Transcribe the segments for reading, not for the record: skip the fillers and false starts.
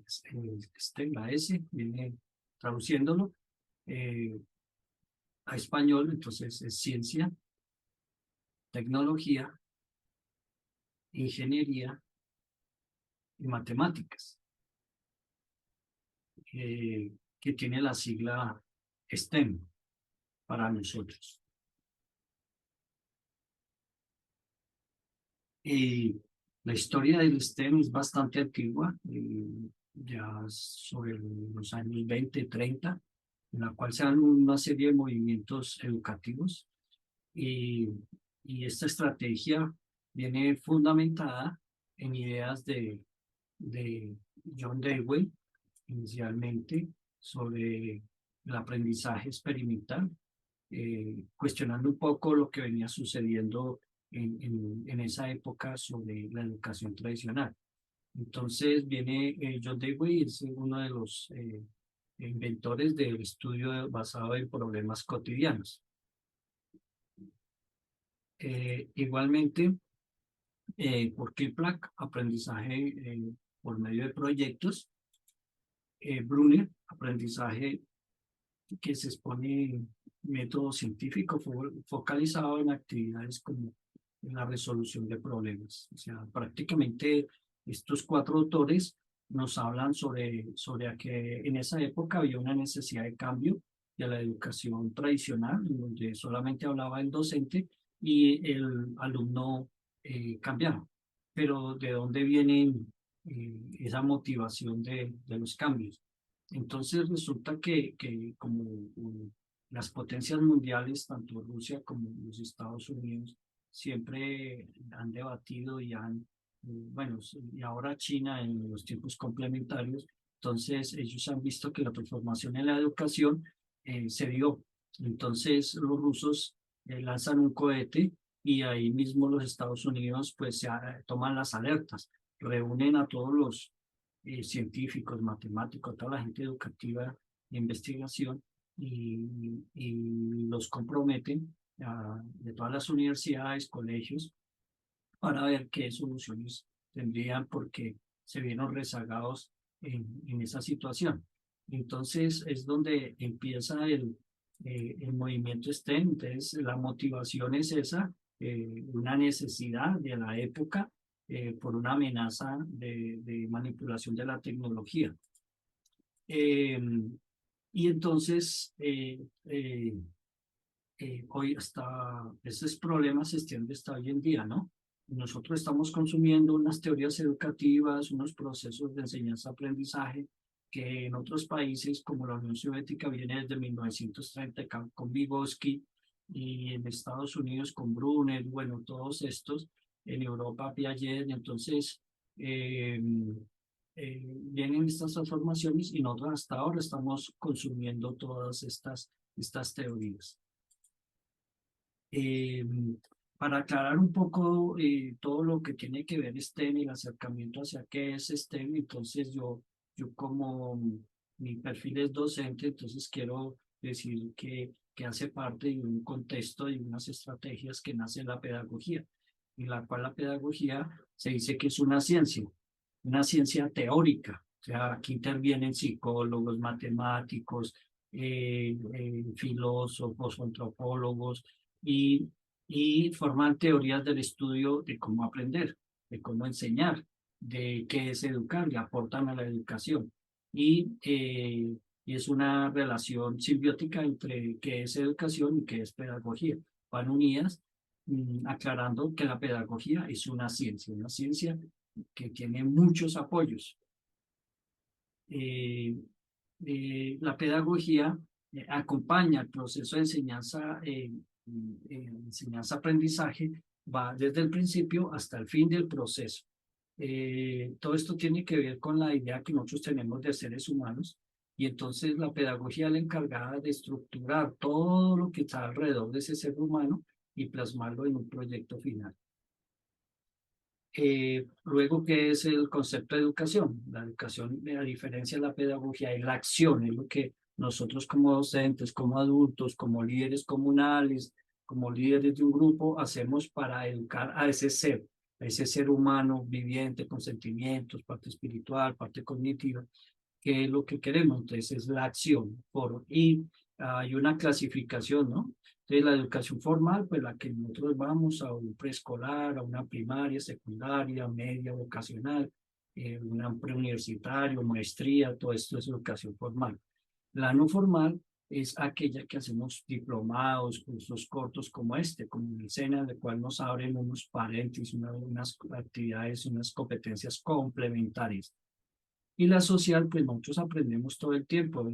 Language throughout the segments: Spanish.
STEM, la S, viene traduciéndolo a español, entonces es ciencia, tecnología, ingeniería y matemáticas, que tiene la sigla STEM para nosotros. La historia del STEM es bastante antigua, ya sobre los años 20, 30, en la cual se dan una serie de movimientos educativos y, y esta estrategia viene fundamentada en ideas de John Dewey, inicialmente sobre el aprendizaje experimental, cuestionando un poco lo que venía sucediendo en esa época sobre la educación tradicional. Entonces viene John Dewey, es uno de los inventores del estudio basado en problemas cotidianos. Igualmente, por Kiplak, aprendizaje por medio de proyectos. Brunner, aprendizaje que se expone en método científico focalizado en actividades como en la resolución de problemas. O sea, prácticamente estos cuatro autores nos hablan sobre que en esa época había una necesidad de cambio de la educación tradicional, donde solamente hablaba el docente y el alumno cambiaba. Pero ¿de dónde viene esa motivación de los cambios? Entonces resulta que como las potencias mundiales, tanto Rusia como los Estados Unidos, siempre han debatido y han, bueno, y ahora China en los tiempos complementarios, entonces ellos han visto que la transformación en la educación se dio. Entonces los rusos lanzan un cohete y ahí mismo los Estados Unidos pues toman las alertas, reúnen a todos los científicos, matemáticos, toda la gente educativa de investigación y los comprometen de todas las universidades, colegios, para ver qué soluciones tendrían porque se vieron rezagados en esa situación. Entonces es donde empieza el movimiento STEM. Entonces la motivación es esa, una necesidad de la época por una amenaza de manipulación de la tecnología. Eh, y entonces, hoy hasta esos problemas se extienden hasta hoy en día, ¿no? Nosotros estamos consumiendo unas teorías educativas, unos procesos de enseñanza-aprendizaje que en otros países como la Unión Soviética viene desde 1930 con Vygotsky y en Estados Unidos con Brunner, bueno, todos estos, en Europa Piaget, entonces vienen estas transformaciones y nosotros hasta ahora estamos consumiendo todas estas teorías. Eh, para aclarar un poco todo lo que tiene que ver STEM y el acercamiento hacia qué es STEM, entonces yo como mi perfil es docente, entonces quiero decir que hace parte de un contexto y unas estrategias que nace la pedagogía, en la cual la pedagogía se dice que es una ciencia teórica, o sea, aquí intervienen psicólogos, matemáticos, filósofos, antropólogos, y, y forman teorías del estudio de cómo aprender, de cómo enseñar, de qué es educar, le aportan a la educación. Y es una relación simbiótica entre qué es educación y qué es pedagogía. Van unidas, aclarando que la pedagogía es una ciencia que tiene muchos apoyos. Eh, la pedagogía acompaña el proceso de enseñanza-aprendizaje, va desde el principio hasta el fin del proceso. Todo esto tiene que ver con la idea que nosotros tenemos de seres humanos y entonces la pedagogía es la encargada de estructurar todo lo que está alrededor de ese ser humano y plasmarlo en un proyecto final. Luego, ¿qué es el concepto de educación? La educación, a diferencia de la pedagogía, es la acción, es lo que nosotros como docentes, como adultos, como líderes comunales, como líderes de un grupo, hacemos para educar a ese ser. a ese ser humano viviente con sentimientos, parte espiritual, parte cognitiva, que es lo que queremos. Entonces es la acción. Y hay una clasificación, ¿no? Entonces la educación formal, pues la que nosotros vamos a un preescolar, a una primaria, secundaria, media, vocacional, una preuniversitario, maestría, todo esto es educación formal. La no formal es aquella que hacemos diplomados, cursos cortos como este, como el SENA, del cual nos abren unos paréntesis, unas actividades, unas competencias complementarias. Y la social, pues nosotros aprendemos todo el tiempo,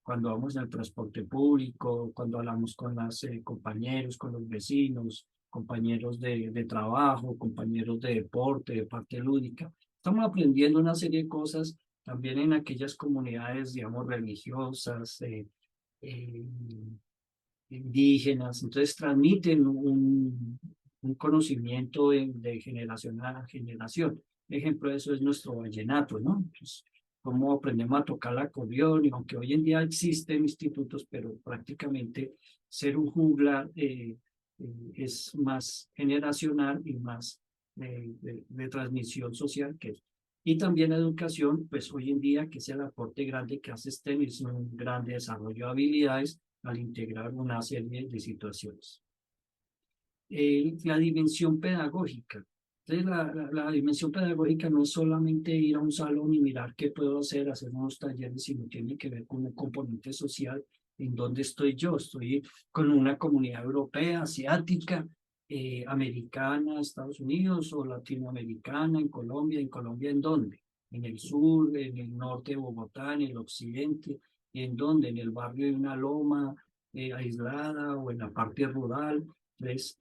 cuando vamos en el transporte público, cuando hablamos con los compañeros, con los vecinos, compañeros de trabajo, compañeros de deporte, de parte lúdica. Estamos aprendiendo una serie de cosas también en aquellas comunidades, digamos, religiosas, eh, indígenas. Entonces transmiten un conocimiento de generación a generación. Ejemplo de eso es nuestro vallenato, ¿no? Pues, cómo aprendemos a tocar el acordeón, y aunque hoy en día existen institutos, pero prácticamente ser un juglar es más generacional y más de transmisión social que eso. Y también educación, pues hoy en día, que es el aporte grande que hace STEM, es un gran desarrollo de habilidades al integrar una serie de situaciones. La dimensión pedagógica. Entonces, la dimensión pedagógica no es solamente ir a un salón y mirar qué puedo hacer, hacer unos talleres, sino tiene que ver con un componente social. ¿En dónde estoy yo? Estoy con una comunidad europea, asiática, americana, Estados Unidos, o latinoamericana, en Colombia, ¿en dónde? En el sur, en el norte de Bogotá, en el occidente, ¿en dónde? En el barrio de una loma aislada o en la parte rural. Entonces,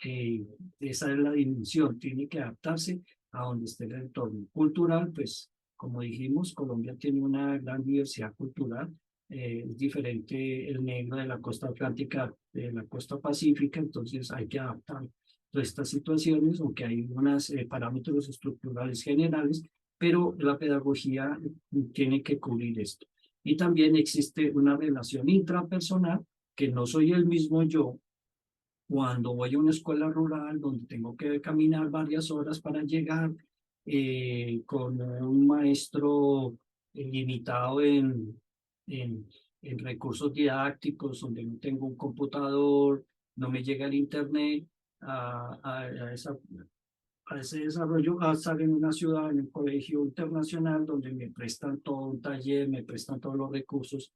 esa es la dimensión, tiene que adaptarse a donde esté el entorno cultural. Pues, como dijimos, Colombia tiene una gran diversidad cultural, es diferente el negro de la costa atlántica de la costa pacífica, entonces hay que adaptar todas estas situaciones, aunque hay unos parámetros estructurales generales, pero la pedagogía tiene que cubrir esto. Y también existe una relación intrapersonal, que no soy el mismo yo cuando voy a una escuela rural donde tengo que caminar varias horas para llegar, con un maestro limitado en recursos didácticos, donde no tengo un computador, no me llega el internet, a a ese desarrollo, a estar en una ciudad, en un colegio internacional, donde me prestan todo un taller, me prestan todos los recursos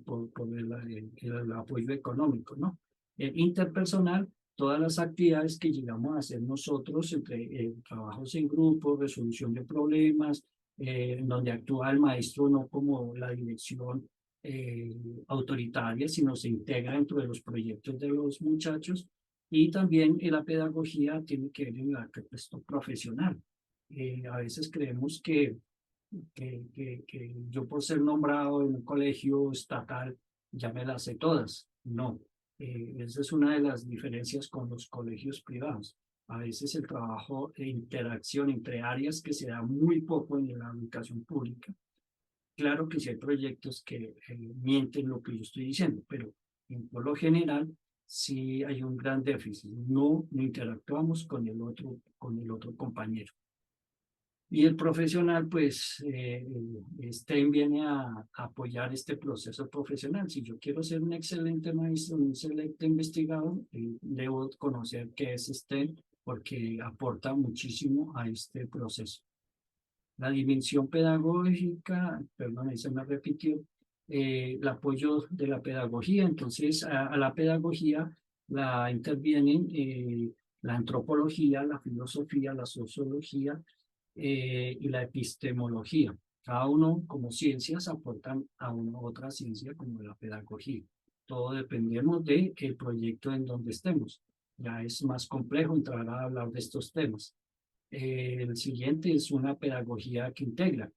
por el apoyo económico, ¿no? Interpersonal, todas las actividades que llegamos a hacer nosotros, entre trabajos en grupo, resolución de problemas, en donde actúa el maestro no como la dirección eh, autoritaria, sino se integra dentro de los proyectos de los muchachos. Y también la pedagogía tiene que ver en la cuestión profesional. A veces creemos que yo por ser nombrado en un colegio estatal ya me las sé todas. No, esa es una de las diferencias con los colegios privados. A veces el trabajo e interacción entre áreas que se da muy poco en la educación pública. Claro que sí hay proyectos que mienten lo que yo estoy diciendo, pero por lo general sí hay un gran déficit. No interactuamos con el otro compañero. Y el profesional, pues, STEM viene a apoyar este proceso profesional. Si yo quiero ser un excelente maestro, un excelente investigador, debo conocer qué es STEM, porque aporta muchísimo a este proceso. La dimensión pedagógica, perdón, ahí se me repitió, el apoyo de la pedagogía. Entonces, a la pedagogía la intervienen la antropología, la filosofía, la sociología y la epistemología. Cada uno, como ciencias, aportan a una otra ciencia como la pedagogía. Todo dependemos del proyecto en donde estemos. Ya es más complejo entrar a hablar de estos temas. El siguiente es una pedagogía que integra.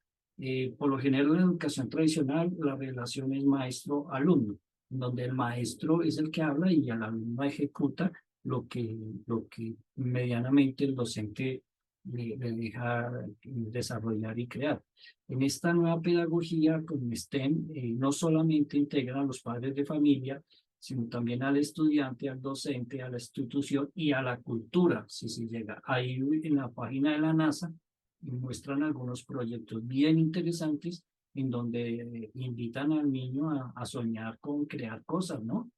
Por lo general, en la educación tradicional, la relación es maestro-alumno, donde el maestro es el que habla y el alumno ejecuta lo que medianamente el docente le deja desarrollar y crear. En esta nueva pedagogía con STEM, no solamente integran los padres de familia, sino también al estudiante, al docente, a la institución y a la cultura, si se llega. Ahí en la página de la NASA muestran algunos proyectos bien interesantes en donde invitan al niño a soñar con crear cosas, ¿no?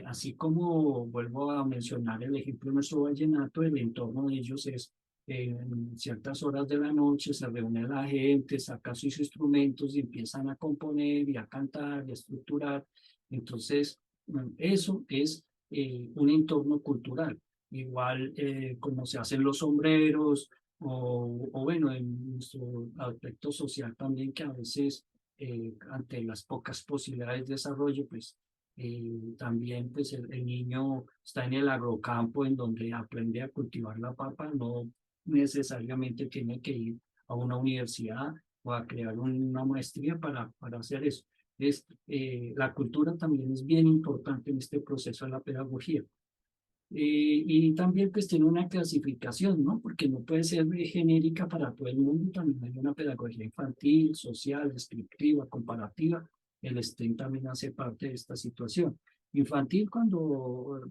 Así como vuelvo a mencionar el ejemplo de nuestro vallenato, el entorno de ellos es en ciertas horas de la noche se reúne la gente, saca sus instrumentos y empiezan a componer y a cantar y a estructurar. Entonces, eso es un entorno cultural. Igual como se hacen los sombreros o bueno, en nuestro aspecto social también que a veces ante las pocas posibilidades de desarrollo, pues también pues el niño está en el agrocampo en donde aprende a cultivar la papa, no necesariamente tiene que ir a una universidad o a crear una maestría para hacer eso. La cultura también es bien importante en este proceso de la pedagogía. Y también pues tiene una clasificación, ¿no? Porque no puede ser genérica para todo el mundo, también hay una pedagogía infantil, social, descriptiva, comparativa. El STEM también hace parte de esta situación. Infantil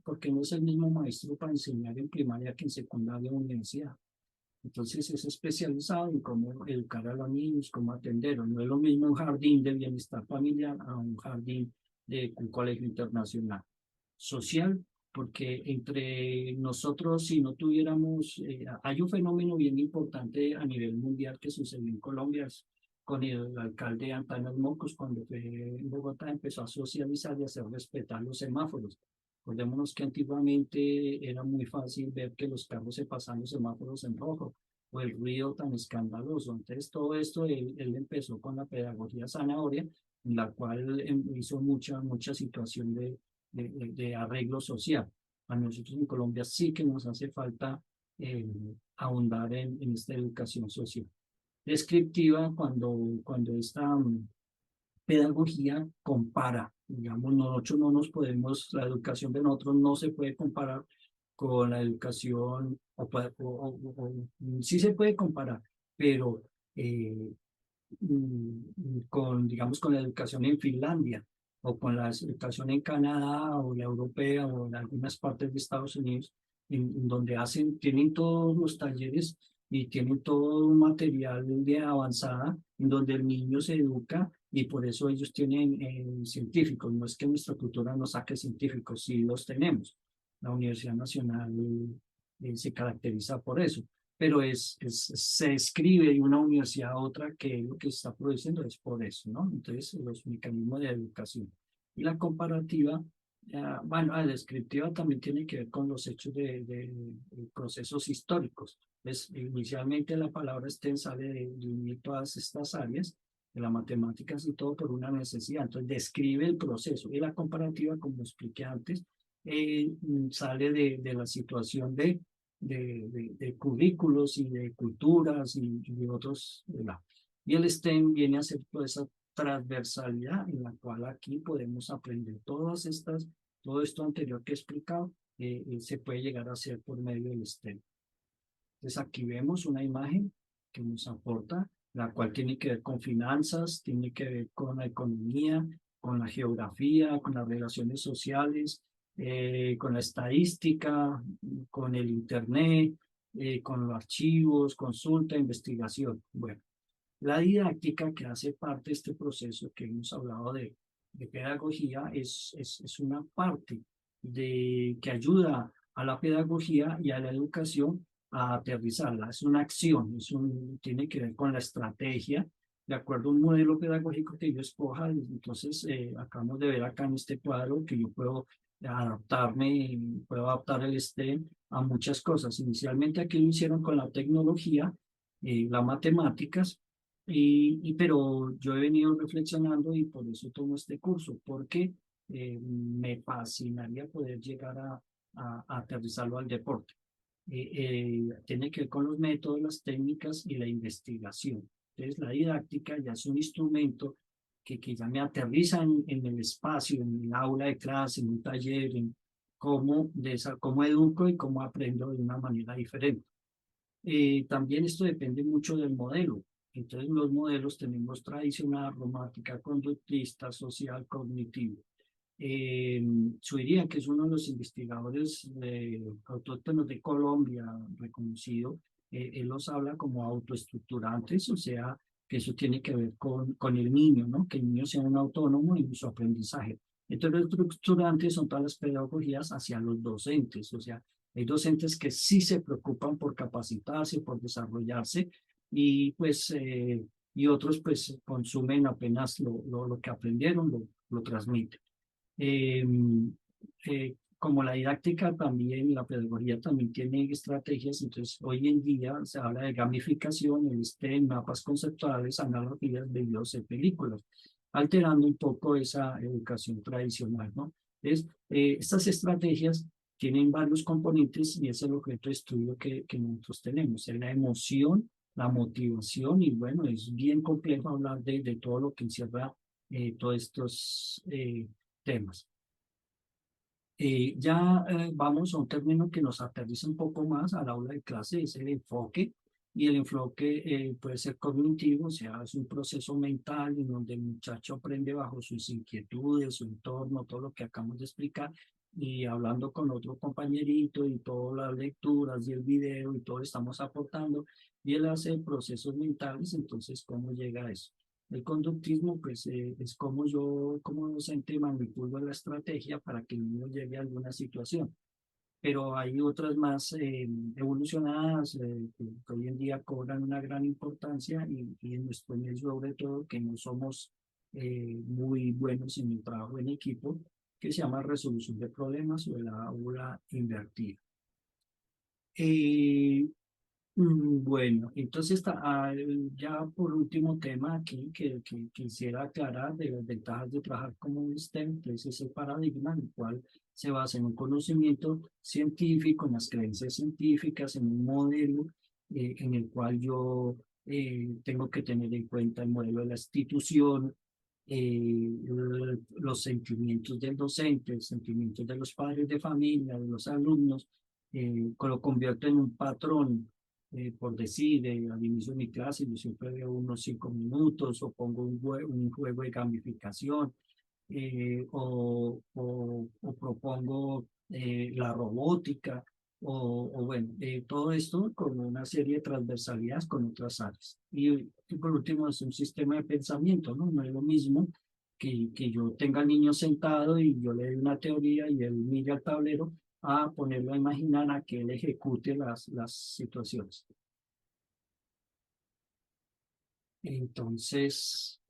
porque no es el mismo maestro para enseñar en primaria que en secundaria o universidad. Entonces es especializado en cómo educar a los niños, cómo atenderlos. No es lo mismo un jardín de bienestar familiar a un jardín de un colegio internacional. Social, porque entre nosotros, si no tuviéramos, hay un fenómeno bien importante a nivel mundial que sucedió en Colombia con el alcalde Antanas Mocos, cuando fue en Bogotá, empezó a socializar y a hacer respetar los semáforos. Acordémonos que antiguamente era muy fácil ver que los carros se pasaban los semáforos en rojo o el ruido tan escandaloso. Entonces, todo esto él empezó con la pedagogía zanahoria, en la cual hizo mucha situación de arreglo social. A nosotros en Colombia sí que nos hace falta ahondar en esta educación social. Descriptiva cuando esta pedagogía compara, digamos, nosotros no nos podemos, la educación de nosotros no se puede comparar con la educación, sí se puede comparar, pero digamos, con la educación en Finlandia o con la educación en Canadá o la europea o en algunas partes de Estados Unidos, en donde tienen todos los talleres y tienen todo un material de avanzada en donde el niño se educa y por eso ellos tienen científicos. No es que nuestra cultura no saque científicos, sí los tenemos. La Universidad Nacional se caracteriza por eso, pero se escribe de una universidad a otra que lo que está produciendo es por eso, ¿no? Entonces, los mecanismos de educación. Y la comparativa, bueno, la descriptiva también tiene que ver con los hechos de procesos históricos. Inicialmente la palabra STEM sale de unir todas estas áreas, de las matemáticas y todo por una necesidad. Entonces, describe el proceso. Y la comparativa, como expliqué antes, sale de la situación de currículos y de culturas y de otros. Y el STEM viene a ser toda esa transversalidad en la cual aquí podemos aprender todo esto anterior que he explicado, se puede llegar a hacer por medio del STEM. Entonces aquí vemos una imagen que nos aporta, la cual tiene que ver con finanzas, tiene que ver con la economía, con la geografía, con las relaciones sociales, con la estadística, con el Internet, con los archivos, consulta, investigación. Bueno, la didáctica que hace parte de este proceso que hemos hablado de pedagogía es una parte que ayuda a la pedagogía y a la educación a aterrizarla. Es una acción, tiene que ver con la estrategia, de acuerdo a un modelo pedagógico que yo escoja. Entonces, acabamos de ver acá en este cuadro que yo puedo puedo adaptar el STEM a muchas cosas. Inicialmente aquí lo hicieron con la tecnología, las matemáticas, pero yo he venido reflexionando y por eso tomo este curso, porque me fascinaría poder llegar a aterrizarlo al deporte. Tiene que ver con los métodos, las técnicas y la investigación. Entonces, la didáctica ya es un instrumento que ya me aterriza en el espacio, en el aula de clase, en un taller, en cómo educo y cómo aprendo de una manera diferente. También esto depende mucho del modelo. Entonces, los modelos tenemos tradicional, romántica, conductista, social, cognitivo. Suiría, que es uno de los investigadores autóctonos de Colombia, reconocido, él los habla como autoestructurantes, o sea, que eso tiene que ver con el niño, ¿no? Que el niño sea un autónomo en su aprendizaje. Entonces, los estructurantes son todas las pedagogías hacia los docentes, o sea, hay docentes que sí se preocupan por capacitarse, por desarrollarse, y pues, y otros pues consumen apenas lo que aprendieron, lo transmiten. Eh, Como la didáctica también, la pedagogía también tiene estrategias, entonces hoy en día se habla de gamificación, el STEM, mapas conceptuales, analogías, videos y películas, alterando un poco esa educación tradicional, ¿no? Estas estrategias tienen varios componentes y es el objeto de estudio que nosotros tenemos, es la emoción, la motivación y bueno, es bien complejo hablar de todo lo que encierra todos estos temas. Ya vamos a un término que nos aterriza un poco más al aula de clase, es el enfoque. Y el enfoque puede ser cognitivo, o sea, es un proceso mental en donde el muchacho aprende bajo sus inquietudes, su entorno, todo lo que acabamos de explicar, y hablando con otro compañerito y todas las lecturas y el video y todo estamos aportando, y él hace procesos mentales, entonces, ¿cómo llega a eso? El conductismo, pues, es como yo, como docente, manipulo la estrategia para que el niño llegue a alguna situación. Pero hay otras más evolucionadas que hoy en día cobran una gran importancia y en nuestro medio, sobre todo, que no somos muy buenos en el trabajo en equipo, que se llama resolución de problemas o el aula invertida. Eh, Bueno, entonces ya por último tema aquí que quisiera aclarar de las ventajas de trabajar como un STEM, que es ese paradigma en el cual se basa en un conocimiento científico, en las creencias científicas, en un modelo en el cual yo tengo que tener en cuenta el modelo de la institución, los sentimientos del docente, los sentimientos de los padres de familia, de los alumnos, lo convierto en un patrón por decir, al inicio de mi clase, yo siempre veo unos 5 minutos o pongo un juego de gamificación o propongo la robótica o bueno, todo esto con una serie de transversalidades con otras áreas. Y por último, es un sistema de pensamiento, ¿no? No es lo mismo que yo tenga al niño sentado y yo le dé una teoría y él mire al tablero a ponerlo a imaginar a que él ejecute las situaciones. Entonces,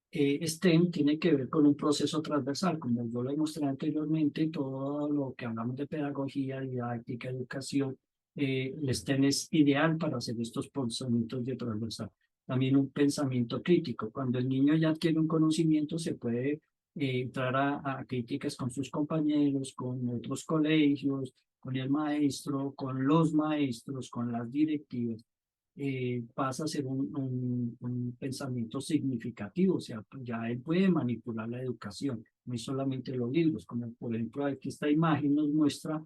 STEM tiene que ver con un proceso transversal, como yo lo mostré anteriormente, todo lo que hablamos de pedagogía, didáctica, educación, el STEM es ideal para hacer estos pensamientos de transversal. También un pensamiento crítico. Cuando el niño ya adquiere un conocimiento, se puede entrar a críticas con sus compañeros, con otros colegios, con el maestro, con los maestros, con las directivas pasa a ser un pensamiento significativo, o sea, ya él puede manipular la educación, no es solamente los libros, como por ejemplo aquí esta imagen nos muestra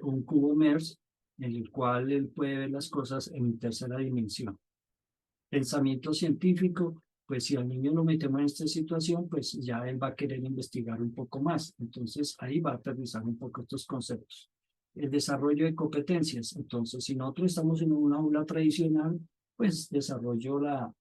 un cubo MERS en el cual él puede ver las cosas en tercera dimensión. Pensamiento científico, pues si al niño lo metemos en esta situación, pues ya él va a querer investigar un poco más. Entonces ahí va a aterrizar un poco estos conceptos. El desarrollo de competencias. Entonces, si nosotros estamos en una aula tradicional, pues desarrollo la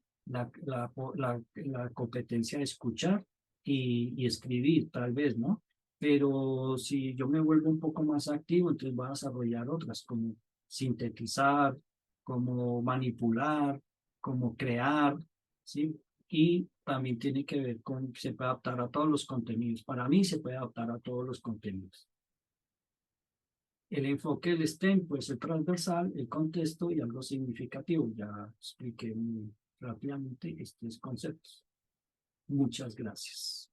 competencia de escuchar y escribir, tal vez, ¿no? Pero si yo me vuelvo un poco más activo, entonces voy a desarrollar otras, como sintetizar, como manipular, como crear, ¿sí? Y también tiene que ver con, se puede adaptar a todos los contenidos. Para mí se puede adaptar a todos los contenidos. El enfoque del STEM puede ser transversal, el contexto y algo significativo. Ya expliqué muy rápidamente estos conceptos. Muchas gracias.